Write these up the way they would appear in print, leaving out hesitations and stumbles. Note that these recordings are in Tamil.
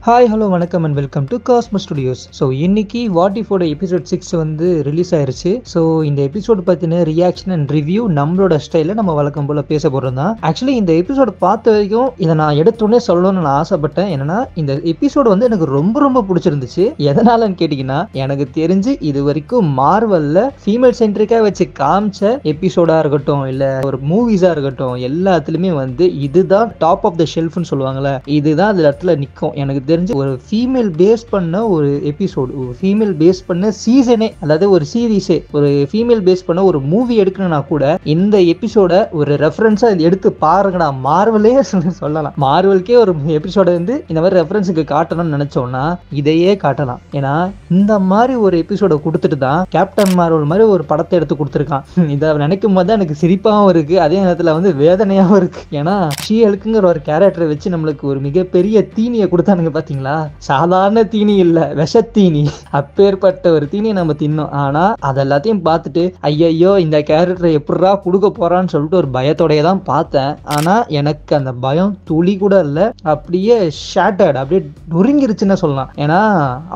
ஹாய் ஹலோ வணக்கம் and welcome to Cosmo studios. So இன்னைக்கு வாட் இஃபோட எபிசோட் 6 வந்து ரிலீஸ் ஆயிருச்சு. ஸோ இந்த எபிசோடு பற்றின ரியாக்ஷன் அண்ட் ரிவ்யூ நம்மளோட ஸ்டைலில் நம்ம வழக்கம் போல் பேச போகிறோம் தான். ஆக்சுவலி இந்த எபிசோடு பார்த்த வரைக்கும் இதை நான் எடுத்தோடனே சொல்லணும்னு நான் ஆசைப்பட்டேன். என்னன்னா இந்த எபிசோடு வந்து எனக்கு ரொம்ப ரொம்ப பிடிச்சிருந்துச்சு. எதனாலன்னு கேட்டிங்கன்னா, எனக்கு தெரிஞ்சு இது வரைக்கும் மார்வலில் ஃபீமேல் சென்ட்ரிக்காக வச்சு காமிச்ச எபிசோடாக இருக்கட்டும், இல்லை ஒரு மூவிஸாக இருக்கட்டும், எல்லாத்துலேயுமே வந்து இதுதான் டாப் ஆஃப் த ஷெல்ஃப்னு சொல்லுவாங்கள்ல, இதுதான் அந்த இடத்துல நிற்கும். எனக்கு தெரிஞ்சு ஒரு ஃபீமேல் பேஸ் பண்ண ஒரு எபிசோடு, ஒரு ஃபீமேல் பேஸ் பண்ண சீசனே, அதாவது ஒரு சீரீஸே, ஒரு ஃபீமேல் பேஸ் பண்ண ஒரு மூவி எடுக்கணும்னா கூட இந்த எபிசோட ஒரு ரெஃபரன்ஸா எடுத்து பாருங்கடா. மார்வலே சொல்லலாம், மார்வலுக்கே ஒரு எபிசோட வந்து இந்த மாதிரி ரெஃபரன்ஸுக்கு காட்டணும்னு நினைச்சோம்னா இதையே காட்டலாம். ஏன்னா இந்த மாதிரி ஒரு எபிசோட கொடுத்துட்டு தான் கேப்டன் மார்வல் மாதிரி ஒரு படத்தை எடுத்து கொடுத்துருக்கான். இதை நினைக்கும் போது தான் எனக்கு சிரிப்பாகவும் இருக்கு, அதே நேரத்தில் வந்து வேதனையாகவும் இருக்கு. ஏன்னா ஷீஹல்க்குங்கிற ஒரு கேரக்டரை வச்சு நம்மளுக்கு ஒரு மிகப்பெரிய தீனியை கொடுத்தானுங்க. பாத்தீங்களா, சாதாரண தீனி இல்ல, விஷத்தீனி. அப்பேற்பட்ட ஒரு தீனியை நம்ம தின்னோம். ஆனா அது எல்லாத்தையும் பார்த்துட்டு ஐயோ இந்த கேரக்டரை எப்படிரா கொடுக்க போறான்னு சொல்லிட்டு ஒரு பயத்தோடைய தான் பார்த்தேன். ஆனா எனக்கு அந்த பயம் துளி கூட இல்ல, அப்படியே ஷேட்டர்ட், அப்படியே நொறுங்கிருச்சுன்னு சொல்லலாம். ஏன்னா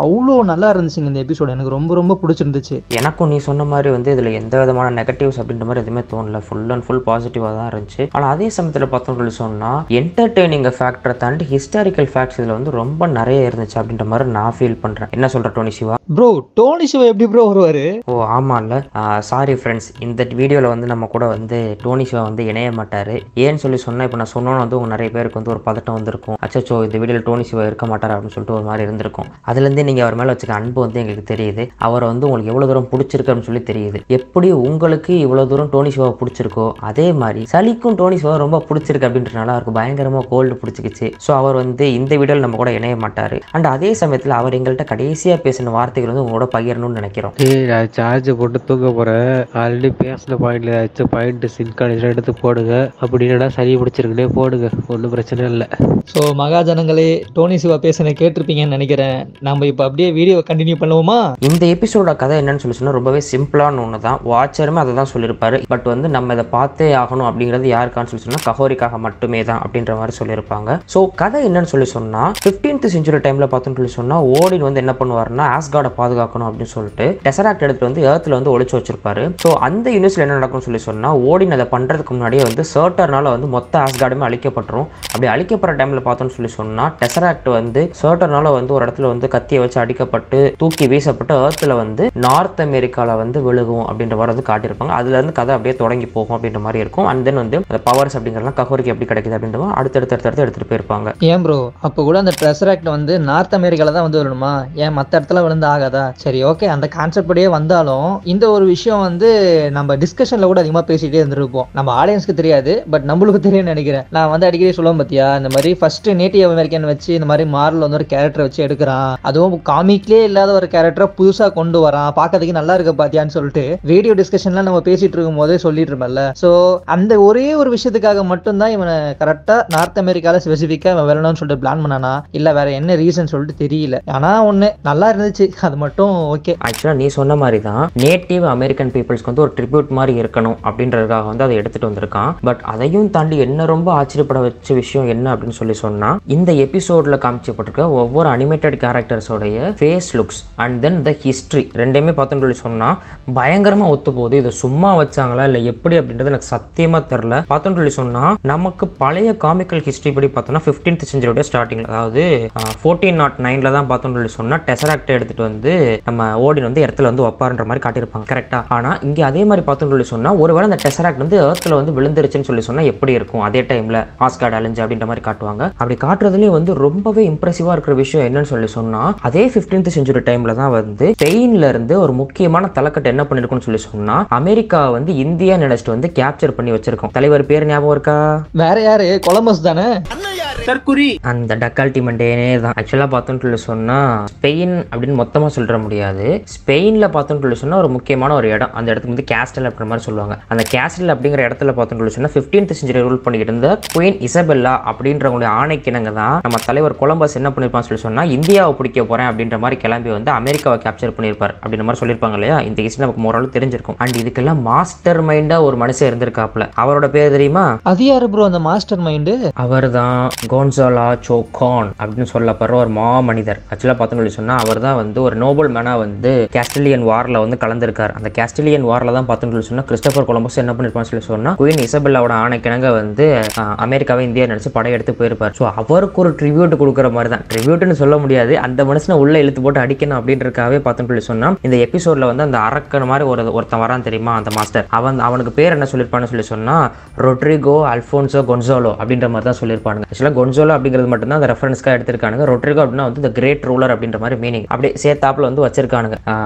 அவ்வளோ நல்லா இருந்துச்சுங்க இந்த எபிசோடு. எனக்கு ரொம்ப ரொம்ப பிடிச்சிருந்துச்சு. எனக்கும் நீ சொன்ன மாதிரி வந்து இதுல எந்த விதமான நெகட்டிவ்ஸ் அப்படின்ற மாதிரி எதுவுமே தோணல. ஃபுல் அண்ட் ஃபுல் பாசிட்டிவா தான் இருந்துச்சு. ஆனா அதே சமயத்தில் பார்த்தோம்னு சொன்னா என்டர்டெய்னிங் ஃபேக்டரை தாண்டி ஹிஸ்டாரிக்கல் ஃபேக்ட்ஸ் இதுல வந்து ரொம்ப நிறைய இருந்துச்சு அப்படின்ற மாதிரி நான் ஃபீல் பண்றேன். என்ன சொல்ற டோனி சிவா? ப்ரோ டோனி சிவா எப்படி ப்ரோ வருவாரு? ஓ ஆமா இல்ல, சாரி ஃப்ரெண்ட்ஸ், இந்த வீடியோல வந்து நம்ம கூட வந்து டோனி சிவா வந்து இணைய மாட்டாரு. ஏன்னு சொல்லி சொன்னா, இப்போ நான் சொன்னோன்னு வந்து உங்க நிறைய பேருக்கு வந்து ஒரு பதட்டம் வந்திருக்கும். அச்சோ இந்த வீடியோல டோனி சிவா இருக்க மாட்டாரு அப்படின்னு சொல்லிட்டு ஒரு மாதிரி இருந்திருக்கும். அதுல இருந்தே நீங்க அவர் மேல வச்சுக்க அன்பு வந்து எங்களுக்கு தெரியுது. அவரை வந்து உங்களுக்கு எவ்வளவு தூரம் பிடிச்சிருக்கு அப்படின்னு சொல்லி தெரியுது. எப்படி உங்களுக்கு இவ்வளவு தூரம் டோனி சிவா பிடிச்சிருக்கோ அதே மாதிரி சலிக்கும் டோனி சிவா ரொம்ப பிடிச்சிருக்கு அப்படின்றனால அவருக்கு பயங்கரமா கோல்டு பிடிச்சிக்கிச்சு. ஸோ அவர் வந்து இந்த வீடியோல நம்ம கூட இணைய மாட்டாரு. அண்ட் அதே சமயத்தில் அவர் எங்கள்கிட்ட கடைசியா பேசின வார்த்தைகள் வந்து உங்களோட பகிரணும்னு நினைக்கிறோம். நான் சார்ஜ் போட்டு தூங்க போறேன். ஆல்ரெடி பேசின பாயிண்ட்ல ஏதாச்சும் பாயிண்ட் சின்கான எடுத்து போடுங்க, அப்படின்னா சரி பிடிச்சிருக்குன்னே போடுங்க, ஒன்றும் பிரச்சனை இல்லை. ஸோ மகாஜனங்களே, டோனி சிவா பேசுன கேட்டிருப்பீங்கன்னு நினைக்கிறேன். நம்ம இப்போ அப்படியே வீடியோ கண்டினியூ பண்ணுவோமா? இந்த எபிசோட கதை என்னன்னு சொல்லி சொன்னா ரொம்பவே சிம்பிளான ஒன்று தான். வாட்சருமே அதை தான் சொல்லியிருப்பாரு. பட் வந்து நம்ம இதை பார்த்தே ஆகணும் அப்படிங்கிறது யாருக்கான்னு சொல்லி சொன்னா கஹோரிக்காக மட்டுமே தான் அப்படின்ற மாதிரி சொல்லியிருப்பாங்க. ஸோ கதை என்னன்னு சொல்லி சொன்னா 15th century டைம்ல பார்த்தோம்னு சொல்லி சொன்னா ஓடின் வந்து என்ன பண்ணுவாருன்னா ஆஸ்கார்டை பாதுகாக்கணும் அப்படின்னு சொல்லிட்டு டெசராக்ட் எடுத்து வந்து எர்த்ல வந்து ஒளிச்சு வச்சிருப்பாரு. ஸோ அந்த யூனிவர்ஸ்ல என்ன நடக்கும்னு சொல்லி சொன்னா ஓடின் அதை பண்றதுக்கு முன்னாடியே வந்து சர்ட்டர்னால வந்து மொத்த ஆஸ்கார்டுமே அழிக்கப்பட்டுரும். அப்படி அழிக்கப்படுற டைம்ல பார்த்தோம்னு சொல்லி சொன்னா டெசராக்ட் வந்து சர்ட்டர்னால வந்து ஒரு இடத்துல வந்து கத்தியை வச்சு அடிக்கப்பட்டு தூக்கி வீசப்பட்டு எர்த்ல வந்து நார்த் அமெரிக்கால வந்து விழுகும் அப்படின்ற மாதிரி வந்து காட்டியிருப்பாங்க. அதுல இருந்து கதை அப்படியே தொடங்கி போகும் அப்படின்ற மாதிரி இருக்கும். அண்ட் தென் வந்து அந்த பவர்ஸ் அப்படிங்கிறலாம் கஹோரிக்கு எப்படி கிடைக்குது அப்படின்ற அடுத்தடுத்து எடுத்துட்டு போயிருப்பாங்க. ஏன் ப்ரோ, அப்போ கூட அந்த டெசராக்ட் வந்து நார்த் அமெரிக்கால தான் வந்து வரணுமா? ஏன் மற்ற இடத்துல விழுந்து ஆகாதா? சரி ஓகே, அந்த கான்செப்ட் படியே வந்தாலும் இந்த ஒரு விஷயம் வந்து நம்ம டிஸ்கஷன்ல கூட அதிகமாக பேசிட்டே இருந்திருப்போம். நம்ம ஆடியன்ஸ்க்கு தெரியாது, பட் நம்மளுக்கு தெரியும்னு நினைக்கிறேன். நான் வந்து அடிக்கடி சொல்லுவேன் பார்த்தியா, இந்த மாதிரி ஃபர்ஸ்ட் நேட்டிவ் அமெரிக்கன் வச்சு இந்த மாதிரி மார்வல் வந்து ஒரு கேரக்டர் வச்சு எடுக்கிறான், அதுவும் காமிக்லேயே இல்லாத ஒரு கேரக்டரை புதுசா கொண்டு வரான், பார்க்கறதுக்கு நல்லா இருக்க பாத்தியான்னு சொல்லிட்டு வீடியோ டிஸ்கஷன்ல நம்ம பேசிட்டு இருக்கும் போதே சொல்லிட்டு இருப்பேன்ல. ஸோ அந்த ஒரே ஒரு விஷயத்துக்காக மட்டும்தான் இவனை கரெக்டா நார்த் அமெரிக்கால ஸ்பெசிஃபிக்கா வரணும்னு சொல்லிட்டு பிளான் பண்ணானா, இல்ல வேற என்ன ரீசன் சொல்லிட்டு தெரியல. ஆனா ஒண்ணு நல்லா இருந்துச்சு, அது மட்டும் ஓகே. ஆக்சுவலா நீ சொன்ன மாதிரி தான் நேட்டிவ் அமெரிக்கன் பீப்புள்ஸ்க்கு வந்து ஒரு ட்ரிபியூட் மாதிரி இருக்கணும் அப்படின்றதுக்காக வந்து அதை எடுத்துட்டு வந்திருக்கான். பட் அதையும் தாண்டி என்ன ரொம்ப ஆச்சரியப்பட வச்ச விஷயம் என்ன அப்படின்னு சொல்லி சொன்னா, இந்த எபிசோட்ல காமிச்சப்பட்டிருக்க ஒவ்வொரு அனிமேட்டட் கேரக்டர்ஸோடைய face looks and then the history ரெண்டுமே பார்த்தோம்னு சொல்லி சொன்னா பயங்கரமா ஒத்து போகுது. இதை சும்மா வச்சாங்களா இல்ல எப்படி அப்படின்றது எனக்கு சத்தியமா தெரியல. பார்த்தோம்னு சொல்லி சொன்னா நமக்கு பழைய காமிக்கல் ஹிஸ்டரி படி பார்த்தோம்னா 15th century ஸ்டார்டிங்ல, அதாவது 1409ல தான் பார்த்தோம்னு சொல்லி சொன்னா டெசராக்ட் எடுத்துட்டு வந்து நம்ம ஓடின் வந்து இடத்துல வந்து வைப்பாருன்ற மாதிரி காட்டியிருப்பாங்க கரெக்டா. ஆனா இங்க அதே மாதிரி பார்த்தோம்னு சொல்லி சொன்னா ஒருவேளை அந்த டெசராக்ட் வந்து எர்த்ல வந்து விழுந்துருச்சுன்னு சொல்லி சொன்னா எப்படி இருக்கும், அதே டைம்ல ஆஸ்கார்ட் அழிஞ்சு அப்படின்ற மாதிரி காட்டுவாங்க. அப்படி காட்டுறதுலயே வந்து ரொம்பவே இம்ப்ரெசிவா இருக்கிற விஷயம் என்னன்னு சொல்லி சொன்னா, அதே 15th century டைம்ல தான் வந்து ஸ்பெயின்ல இருந்து ஒரு முக்கியமான தலைக்கட்டு என்ன பண்ணிருக்கும்னு சொல்லி சொன்னா அமெரிக்கா வந்து இந்தியா நினைச்சிட்டு வந்து கேப்சர் பண்ணி வச்சிருக்கோம். தலைவர் பேர் ஞாபகம் இருக்கா? வேற யாரு, கொலம்பஸ் தானே. அந்த டக்கால்டி மண்டேனே தான். ஆக்சுவலா பார்த்தோம்னு சொன்னா ஸ்பெயின் அப்படின்னு மொத்தமா சொல்ற முடியாது. ஸ்பெயின்ல பார்த்தோம்னு சொன்னா ஒரு முக்கியமான ஒரு இடம், அந்த இடத்துக்கு வந்து கேஸ்டல் அப்படின்ற மாதிரி சொல்லுவாங்க. அந்த கேஸ்டல் அப்படிங்கிற இடத்துல பார்த்தோம்னு சொன்னா 15th century ரூல் பண்ணிட்டு இருந்த குயின் இசபெல்லா அப்படின்றவங்களுடைய ஆணைக்கிணங்க தான் நம்ம தலைவர் கொலம்பஸ் என்ன பண்ணிருப்பான்னு சொல்லி சொன்னா இந்தியாவை பிடிக்க போறேன் அப்படின்ற மாதிரி கிளம்பி வந்து அமெரிக்காவை கேப்சர் பண்ணிருப்பார் அப்படின்ற மாதிரி சொல்லியிருப்பாங்க இல்லையா. இந்த ஹிஸ்டரி நமக்கு ஓரளவு தெரிஞ்சிருக்கும். அண்ட் இதுக்கெல்லாம் மாஸ்டர் மைண்டா ஒரு மனுஷன் இருந்திருக்காப்ல. அவரோட பேர் தெரியுமா? அது யாரு ப்ரோ அந்த மாஸ்டர் மைண்டு? அவர் தான் கோன்சாலோ சோகான் அப்படின்னு சொல்லப்படுற ஒரு மனிதர். ஆக்சுவலாக பார்த்தோம்னு சொன்னால் அவர் தான் வந்து ஒரு நோபல் மேனாக வந்து கேஸ்டிலியன் வாரில் வந்து கலந்துருக்காரு. அந்த கேஸ்டிலியன் வாரில் தான் பார்த்தோம்னு சொன்னால் கிறிஸ்டோபர் கொலம்பஸ் என்ன பண்ணிருப்பான்னு சொல்லி சொன்னால் குயின் இசபெல்லாவோட ஆணைக்கிணங்க வந்து அமெரிக்காவை இந்தியா நினைச்சு படையெடுத்து போயிருப்பார். ஸோ அவருக்கு ஒரு ட்ரிபியூட் கொடுக்குற மாதிரி தான், ட்ரிபியூட்னு சொல்ல முடியாது, அந்த மனுஷனை உள்ள இழுத்து போட்டு அடிக்கணும் அப்படின்றக்காகவே பார்த்தோம்னு சொன்னால் இந்த எபிசோட்ல வந்து அந்த அரக்கன் மாதிரி ஒருத்தன் வரான் தெரியுமா, அந்த மாஸ்டர், அவனுக்கு பேர் என்ன சொல்லியிருப்பான்னு சொல்லி சொன்னால் ரொட்ரிகோ அல்ஃபோன்சோ கொன்சாலோ அப்படின்ற மாதிரி தான் சொல்லியிருப்பாங்க. ஆக்சுவலாக கொன்சாலோ அப்படிங்கிறது மட்டும் தான் அந்த ரெஃபரன்ஸ்க்காக எடுத்திருக்காங்க. ரொட்ரிகோ அப்படின்னா வந்து த கிரேட் ரூலர் அப்படின்ற மாதிரி மீனிங் அப்படியே சேர்த்தாப்புல வந்து வச்சிருக்கானுங்க.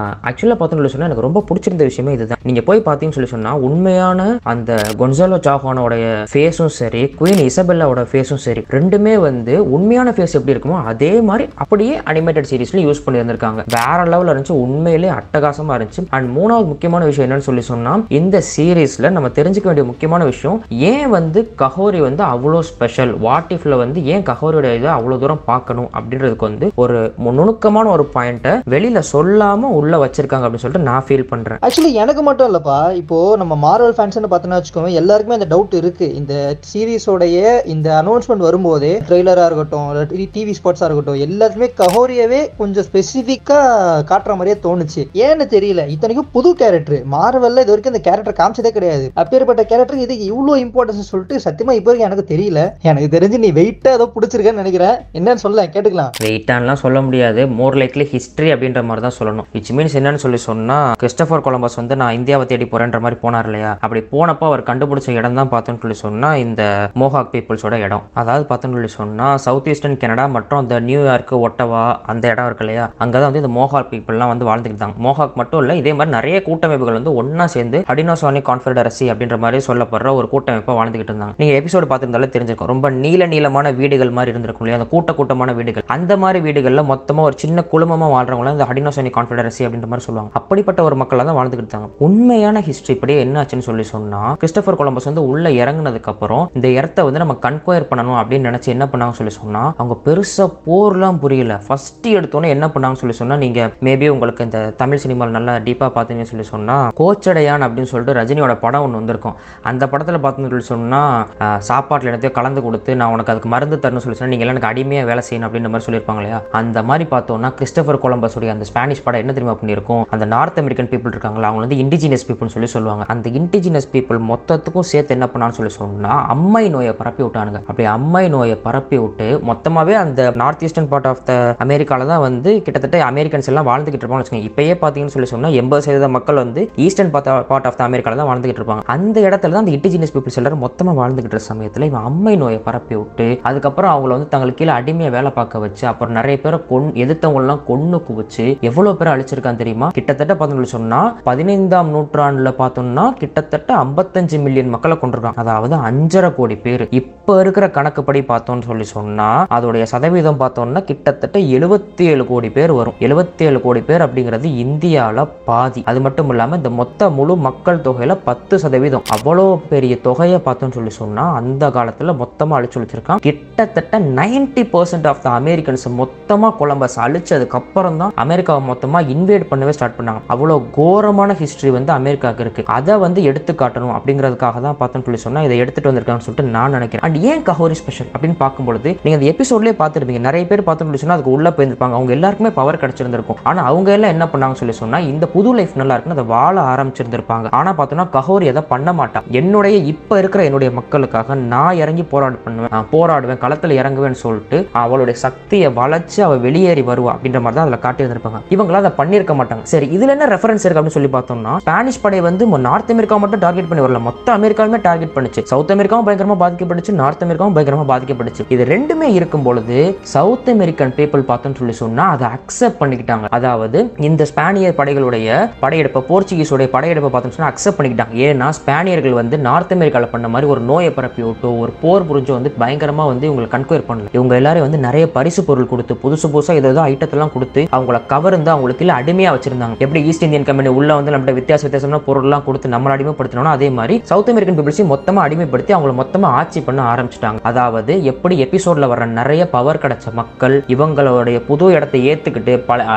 ஆக்சுவலாக பார்த்தோம்னு சொன்னால் எனக்கு ரொம்ப பிடிச்சிருந்த விஷயமே இதுதான். நீங்க போய் பார்த்தீங்கன்னு சொல்லி சொன்னா உண்மையான அந்த கொன்சாலோ சாகானோட ஃபேஸும் சரி, குயின் இசபெல்லாவோட ஃபேஸும் சரி, ரெண்டுமே வந்து உண்மையான ஃபேஸ் எப்படி இருக்குமோ அதே மாதிரி அப்படியே அனிமேட்டட் சீரிஸ்ல யூஸ் பண்ணி இருந்திருக்காங்க. வேற லெவலில் இருந்துச்சு, உண்மையிலே அட்டகாசமா இருந்துச்சு. அண்ட் மூணாவது முக்கியமான விஷயம் என்னன்னு சொல்லி சொன்னா இந்த சீரீஸ்ல நம்ம தெரிஞ்சுக்க வேண்டிய முக்கியமான விஷயம், ஏன் வந்து கஹோரி வந்து அவ்வளோ ஸ்பெஷல், வாட் இஃப்ல வந்து ஏன் கஹோரியோட இதை அவ்வளோ தூரம் பார்க்கணும் அப்படின்றதுக்கு வந்து ஒரு நுணுக்கமான ஒரு பாயிண்ட்டை வெளியில சொல்லாம உள்ள வச்சிருக்காங்க அப்படின்னு சொல்லிட்டு நான் ஃபீல் பண்றேன். ஆக்சுவலி எனக்கு மட்டும் இல்லப்பா, இப்போ நம்ம மார்வல் ஃபேன்ஸ்னு பார்த்தோம்னா வச்சுக்கோங்க, எல்லாருக்குமே அந்த டவுட் இருக்கு. இந்த சீரீஸோடைய இந்த அனௌன்ஸ்மெண்ட் வரும்போது ட்ரெய்லரா இருக்கட்டும், டிவி ஸ்பாட்ஸா இருக்கட்டும், எல்லாருமே கஹோரியவே கொஞ்சம் ஸ்பெசிஃபிக்கா காட்டுற மாதிரியே தோணுச்சு. ஏன்னு தெரியல. இத்தனைக்கும் புது கேரக்டர், மார்வல்ல இது வரைக்கும் இந்த கேரக்டர் காமிச்சதே கிடையாது. அப்பேற்பட்ட கேரக்டர் இது இவ்வளவு இம்பார்ட்டன்ஸ் சொல்லிட்டு சத்தியமா இப்போ வரைக்கும் எனக்கு தெரியல. எனக்கு தெரிஞ்சு நீ வெயிட்டா ஏதோ பிடிச்சிருக்கேன்னு நினைக்கிறேன். என்னன்னு சொல்ல கேட்டுக்கலாம். வெயிட்டான்லாம் சொல்ல முடியாது, மோர் லைக்லி ஹிஸ்டரி அப்படின்ற மாதிரி தான் சொல்லணும். விச் மீன்ஸ் என்னன்னு சொல்லி சொன்னா கிறிஸ்டோபர் கொலம்பஸ் வந்து நான் இந்தியாவை தேடி போறேன்ற மாதிரி போனார் இல்லையா, அப்படி போனப்போ அவர் கண்டுபிடிச்ச இடம் தான் பார்த்தோன்னு சொல்லி சொன்னா இந்த மோஹாக் பீப்புள்ஸோட இடம். அதாவது பார்த்தோன்னு சொல்லி சொன்னா சவுத் ஈஸ்டர்ன் கனடா மற்றும் அந்த நியூயார்க் ஒட்டவா அந்த இடம் இருக்கு இல்லையா, அங்கதான் வந்து இந்த மோஹாக் பீப்புள்லாம் வந்து வாழ்ந்துக்கிட்டாங்க. மோஹாக் மட்டும் இல்ல, இதே மாதிரி நிறைய கூட்டமைப்புகள் வந்து ஒன்னா சேர்ந்து ஹடினோசானி கான்ஃபெடரசி அப்படின்ற மாதிரி சொல்லப்படுற ஒரு கூட்டமைப்பா வாழ்ந்துகிட்டு இருந்தாங்க. நீங்க எபிசோடு பார்த்திருந்தாலே தெரிஞ்சிருக்கும், ரொம்ப நீளமான வீடுகள் மாதிரி இருந்திருக்கும் இல்லையா, அந்த கூட்டமான வீடுகள். அந்த மாதிரி வீடுகள்ல மொத்தமா ஒரு சின்ன குழுமமா வாழ்றவங்க இந்த ஹடினோசானி கான்ஃபெடரசி அப்படின்ற மாதிரி சொல்லுவாங்க. அப்படிப்பட்ட ஒரு மக்கள் தான் வாழ்ந்துகிட்டு இருந்தாங்க. உண்மையான ஹிஸ்டரி இப்படி என்ன ஆச்சுன்னு சொல்லி சொன்னா கிறிஸ்டோபர் கொலம்பஸ் வந்து உள்ள இறங்குனதுக்கு அப்புறம் இந்த இடத்த வந்து நம்ம கன்கொயர் பண்ணணும் அப்படின்னு நினைச்சு என்ன பண்ணாங்க சொல்லி சொன்னா, அவங்க பெருசா போர்லாம் புரியல. ஃபர்ஸ்ட் எடுத்தோன்னே என்ன பண்ணாங்க சொல்லி சொன்னா, நீங்க மேபி உங்களுக்கு இந்த தமிழ் சினிமாவில் நல்லா டீப்பா பார்த்தீங்கன்னு சொல்லி சொன்னா கோச்சடையான் அப்படின்னு சொல்லிட்டு ரஜினியோட படம் ஒன்று வந்திருக்கும். அந்த படத்துல பார்த்தீங்கன்னு சொல்லி சொன்னா சாப்பாட்டுல எல்லாத்தையும் கலந்து கொடுத்து நான் உனக்கு அதுக்கு மருந்து தரணும்னு சொல்லி சொன்னா நீங்க எல்லாம் எனக்கு அடிமையா வேலை செய்யணும் அப்படின்ற மாதிரி சொல்லியிருப்பாங்க இல்லையா. அந்த மாதிரி பார்த்தோம்னா கிறிஸ்டோபர் கொலம்பஸ் உடைய அந்த ஸ்பானிஷ் படம் என்ன தெரியுமா பண்ணியிருக்கும், அந்த நார்த் அமெரிக்கன் பீப்புள் இருக்காங்களா அவங்க வந்து இண்டிஜினஸ் பீப்புள்னு சொல்லி சொல்லுவாங்க. அந்த இண்டிஜினஸ் பீப்புள் மொத்தத்துக்கும் சேர்த்து என்ன பண்ணான்னு சொல்லி சொன்னா அம்மை நோயை பரப்பி விட்டானுங்க. அப்படி அம்மை நோயை பரப்பி விட்டு மொத்தமாவே அந்த north eastern part of the அமெரிக்கால தான் வந்து கிட்டத்தட்ட அமெரிக்கன்ஸ் எல்லாம் வாழ்ந்துகிட்டு இருப்பாங்க வச்சுக்கோங்க. இப்பயே பார்த்தீங்கன்னு சொல்லி சொன்னா 80% மக்கள் வந்து ஈஸ்டர்ன் பார்ட் ஆஃப் த அமெரிக்கால தான் வாழ்ந்துகிட்டு இருப்பாங்க. அந்த இடத்துல தான் அந்த இண்டிஜினஸ் பீப்புள்ஸ் எல்லாரும் மொத்தமா வாழ்ந்துகிட்டு இருக்க சமயத்துல இவன் அம்மை நோயை பரப்பி விட்டு அதுக்கப்புறம் அவங்கள வந்து தங்களுக்கு கீழே அடிமையை வேலை பார்க்க வச்சு அப்புறம் நிறைய பேரை எதிர்த்தவங்கலாம் கொன்னு குவிச்சு எவ்வளவு பேரை அழிச்சிருக்கான்னு தெரியுமா. கிட்டத்தட்ட பார்த்தோம்னு சொன்னா 15ஆம் நூற்றாண்டுல பார்த்தோம்னா கிட்டத்தட்ட 55 மில்லியன் மக்களை கொண்டிருக்காங்க. அதாவது 5.5 கோடி பேர். இப்ப இருக்கிற கணக்குப்படி பார்த்தோம்னு சொல்லி சொன்னா அதோடைய சதவீதம் பார்த்தோம்னா கிட்டத்தட்ட 77 கோடி பேர் வரும். 77 கோடி பேர் அப்படிங்கிறது இந்தியாவில் பாதி. அது மட்டும் இல்லாம இந்த மொத்த முழு மக்கள் தொகையில 10%. அவ்வளோ பெரிய தொகையை பார்த்தோம்னு சொல்லி சொன்னா அந்த காலத்துல மொத்தமா அழிச்சு வச்சிருக்கான். கிட்டத்தட்ட 90% ஆஃப் த அமெரிக்கன்ஸ் மொத்தமா கொலம்பஸ் அழிச்சதுக்கு அப்புறம் தான் அமெரிக்காவை மொத்தமா இன்வேட் பண்ணவே ஸ்டார்ட் பண்ணாங்க. அவ்வளோ கோரமான ஹிஸ்டரி வந்து அமெரிக்காவுக்கு இருக்கு. அதை வந்து எடுத்து காட்டணும் அப்படிங்கிறதுக்காக தான் பார்த்தோம்னு சொல்லி சொன்னா இதை எடுத்துட்டு வந்திருக்காங்கன்னு சொல்லிட்டு நான் நினைக்கிறேன். அண்ட் ஏன் கஹோரி ஸ்பெஷல் அப்படின்னு பார்க்கும்போது நீங்க அந்த எபிசோட்லயே பார்த்துருப்பீங்க, நிறைய பேர் பார்த்தோம்னு சொன்னா அதுக்கு உள்ள போயிருப்பாங்க, அவங்க எல்லாருக்குமே பவர் கிடைச்சிருந்திருக்கும். ஆனா அவங்க எல்லாம் என்ன பண்ணாங்க சொல்லி சொன்னா இந்த புது லைஃப் நல்லா இருக்குன்னு அதை வாழ ஆரம்பிச்சிருந்திருப்பாங்க. ஆனா பார்த்தோம்னா கஹோரி அதை பண்ண மாட்டா. இப்ப இருக்கிற என்னுடைய மக்களுக்காக நான் இறங்கி போராடுவேன் களத்துல இறங்குவேன்னு சொல்லிட்டு அவளுடைய சக்தியை வளைச்சு அவ வெளியேறி வருவா அப்படின்ற மாதிரி தான் அதுல காட்டி வந்திருப்பாங்க. இவங்களா அதை பண்ணிருக்க மாட்டாங்க. சரி, இதுல என்ன ரெஃபரன்ஸ் இருக்கு அப்படின்னு சொல்லி பார்த்தோம்னா ஸ்பானிஷ் படை வந்து நார்த் அமெரிக்கா மட்டும் டார்கெட் பண்ணி வரல, மொத்த அமெரிக்காவுமே டார்கெட் பண்ணிச்சு. சவுத் அமெரிக்காவும் பயங்கரமா பாதிக்கப்பட்டுச்சு, நார்த் அமெரிக்காவும் பயங்கரமா பாதிக்கப்பட்டுச்சு. இது ரெண்டுமே இருக்கும் பொழுது சவுத் அமெரிக்கன் பீப்புள் பார்த்தோம்னு சொல்லி சொன்னா அதை அக்செப்ட் பண்ணிக்கிட்டாங்க. அதாவது இந்த ஸ்பானிய படைகளுடைய படையெடுப்பை போர்ச்சுகீஸோட படையெடுப்பை பார்த்தோம்னு சொன்னா அக்செப்ட் பண்ணிக்கிட்டாங்க. ஏன்னா ஸ்பானியர்கள் வந்து நார்த் அமெரிக்கால பண்ண மாதிரி ஒரு நோயை பரப்பி விட்டு ஒரு போர் புரிஞ்சு வந்து பயங்கரமா வந்து இவங்களை கன்கொயர் பண்ணல. இவங்க எல்லாரும் வந்து நிறைய பரிசு பொருள் கொடுத்து புதுசா ஏதோ ஐட்டத்தெல்லாம் கொடுத்து அவங்கள கவர்ந்து அவங்களுக்கு அடிமையா வச்சிருந்தாங்க. எப்படி ஈஸ்ட் இந்தியன் கம்பெனி உள்ள வந்து நம்ம வித்தியாசமான பொருள்லாம் கொடுத்து நம்மள அடிமைப்படுத்தணும், அதே மாதிரி சவுத் அமெரிக்கன் பீப்புள்ஸையும் மொத்தமா அடிமைப்படுத்தி அவங்கள மொத்தமா ஆட்சி பண்ண ஆரம்பிச்சிட்டாங்க. அதாவது எப்படி எபிசோட்ல வர நிறைய பவர் கிடைச்ச மக்கள் இவங்களுடைய புது இடத்தை ஏத்துக்கிட்டு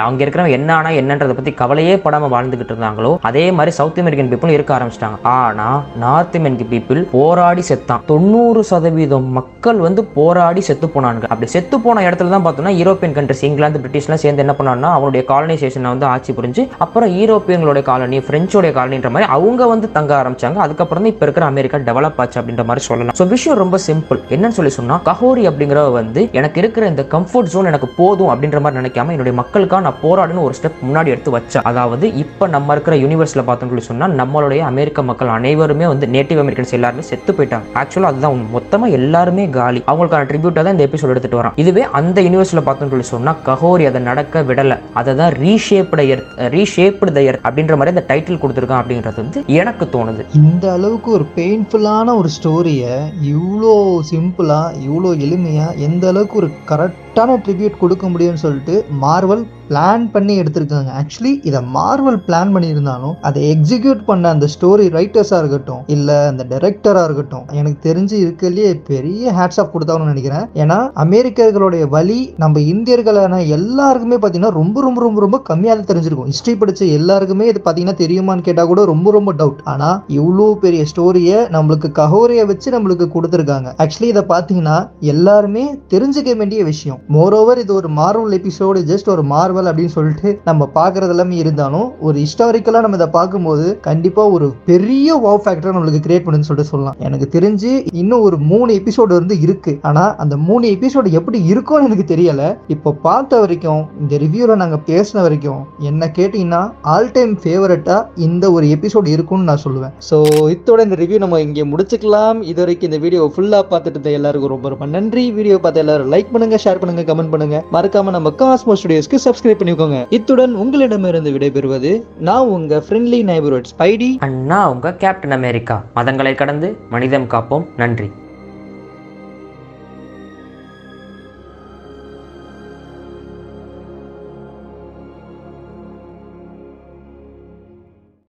அங்க இருக்கிறவங்க என்ன ஆனா என்னன்றதை பத்தி கவலையே படாம வாழ்ந்துகிட்டு இருந்தாங்களோ அதே மாதிரி சவுத் அமெரிக்கன் பீப்புள் இருக்க ஆரம்பிச்சிட்டாங்க. ஆனா நார்த் அமெரிக்கன் பீப்புள் போராடி செத்தான். 90% மக்கள் வந்து போராடி செத்து போனாங்க. அப்படி செத்து போன இடத்துல தான் பார்த்தோம்னா யூரோப்பியன் கண்ட்ரிஸ் இங்கிலாந்து பிரிட்டிஷ்லாம் சேர்ந்து என்ன பண்ணாங்கன்னா அவனுடைய காலனைசேஷனை வந்து ஆட்சி புரிஞ்சு அப்புறம் யூரோப்பியங்களோட காலனி பிரெஞ்சோடைய காலனின்ற மாதிரி அவங்க வந்து தங்க ஆரம்பிச்சாங்க. அதுக்கப்புறம் தான் இப்போ இருக்கிற அமெரிக்கா டெவலப் ஆச்சு அப்படின்ற மாதிரி சொல்லலாம். ஸோ விஷயம் ரொம்ப சிம்பிள். என்னன்னு சொல்லி சொன்னா கஹோரி அப்படிங்கிறவ வந்து எனக்கு இருக்கிற இந்த கம்ஃபர்ட் ஜோன் எனக்கு போதும் அப்படின்ற மாதிரி நினைக்காம என்னுடைய மக்களுக்காக நான் போராடணும் ஒரு ஸ்டெப் முன்னாடி எடுத்து வச்சா. அதாவது இப்போ நம்ம இருக்கிற யூனிவர்ஸ்ல பார்த்தோம்னு சொல்லி சொன்னா நம்மளுடைய அமெரிக்க மக்கள் அனைவருமே வந்து நேட்டிவ் அமெரிக்கன்ஸ் எல்லாருமே செத்து போயிட்டாங்க. ஆக்சுவலா அதுதான் மொத்தமா எல்லாருமே காலி. அவங்களுக்கான ட்ரிபியூட்டா தான் இந்த எபிசோட் எடுத்துட்டு வரான். இதுவே அந்த யூனிவர்ஸ்ல பார்த்தோம்னு சொல்லி சொன்னா கஹோரி அதை நடக்க விடல. அதை தான் ரீஷேப்டு த எர்த் அப்படின்ற மாதிரி அந்த டைட்டில் கொடுத்துருக்கான் அப்படின்றது வந்து எனக்கு தோணுது. இந்த அளவுக்கு ஒரு பெயின்ஃபுல்லான ஒரு ஸ்டோரியை இவ்வளோ சிம்பிளா இவ்வளோ எளிமையா எந்த அளவுக்கு ஒரு கரெக்டான ட்ரிபியூட் கொடுக்க முடியும்னு சொல்லிட்டு மார்வல் பிளான் பண்ணி எடுத்திருக்காங்க. ஆக்சுவலி இதை மார்வல் பிளான் பண்ணியிருந்தாலும் அதை எக்ஸிக்யூட் பண்ண அந்த ஸ்டோரி ரைட்டர்ஸாக இருக்கட்டும் இல்லை அந்த டைரக்டராக இருக்கட்டும் எனக்கு தெரிஞ்சு இருக்கிறதுலேயே பெரிய ஹேட்ஸ் ஆஃப் கொடுத்தாங்கன்னு நினைக்கிறேன். ஏன்னா அமெரிக்கர்களுடைய வழி நம்ம இந்தியர்களான எல்லாருக்குமே பார்த்தீங்கன்னா ரொம்ப ரொம்ப ரொம்ப ரொம்ப கம்மியாக தான் தெரிஞ்சிருக்கும். ஹிஸ்ட்ரி படிச்ச எல்லாருக்குமே இது பார்த்தீங்கன்னா தெரியுமான்னு கேட்டால் கூட ரொம்ப ரொம்ப டவுட். ஆனால் இவ்வளோ பெரிய ஸ்டோரியை நம்மளுக்கு கஹோரியை வச்சு நம்மளுக்கு கொடுத்துருக்காங்க. ஆக்சுவலி இதை பார்த்தீங்கன்னா எல்லாருமே தெரிஞ்சுக்க வேண்டிய விஷயம். மோரோவர் இது ஒரு மார்வல் எபிசோடு, ஜஸ்ட் ஒரு மார்வல் அப்படின்னு சொல்லிட்டு நம்ம பாக்குறது எல்லாமே இருந்தாலும் ஒரு ஹிஸ்டாரிக்கலா நம்ம இதை பார்க்கும்போது கண்டிப்பா ஒரு பெரிய வாவ் ஃபேக்டர் நம்மளுக்கு கிரியேட் பண்ணுன்னு சொல்லிட்டு சொல்லலாம். எனக்கு தெரிஞ்சு இன்னும் ஒரு 3 எபிசோடு வந்து இருக்கு. ஆனா அந்த 3 எபிசோடு எப்படி இருக்கும்னு எனக்கு தெரியல. இப்போ பார்த்த வரைக்கும் இந்த ரிவ்யூல நாங்க பேசின வரைக்கும் என்ன கேட்டீங்கன்னா ஆல் டைம் ஃபேவரட்டா இந்த ஒரு எபிசோடு இருக்கும்னு நான் சொல்லுவேன். ஸோ இதோட இந்த ரிவ்யூ நம்ம இங்கே முடிச்சுக்கலாம். இது வரைக்கும் இந்த வீடியோ ஃபுல்லா பார்த்துட்டு எல்லாருக்கும் ரொம்ப ரொம்ப நன்றி. வீடியோ பார்த்து எல்லாரும் லைக் பண்ணுங்க, ஷேர் பண்ணுங்க, கமெண்ட் பண்ணுங்க. மறக்காம நம்ம காஸ்மோ ஸ்டுடியோஸ்க்கு சப்ஸ்கிரைப் பண்ணிக்கோங்க. இத்துடன் உங்களிடமிருந்து விடைபெறுவது நான் உங்க ஃப்ரெண்ட்லி நெய்பர்ஹுட் ஸ்பைடி. அண்ணா உங்க கேப்டன் அமெரிக்கா. மதங்களை கடந்து மனிதம் காப்போம். நன்றி.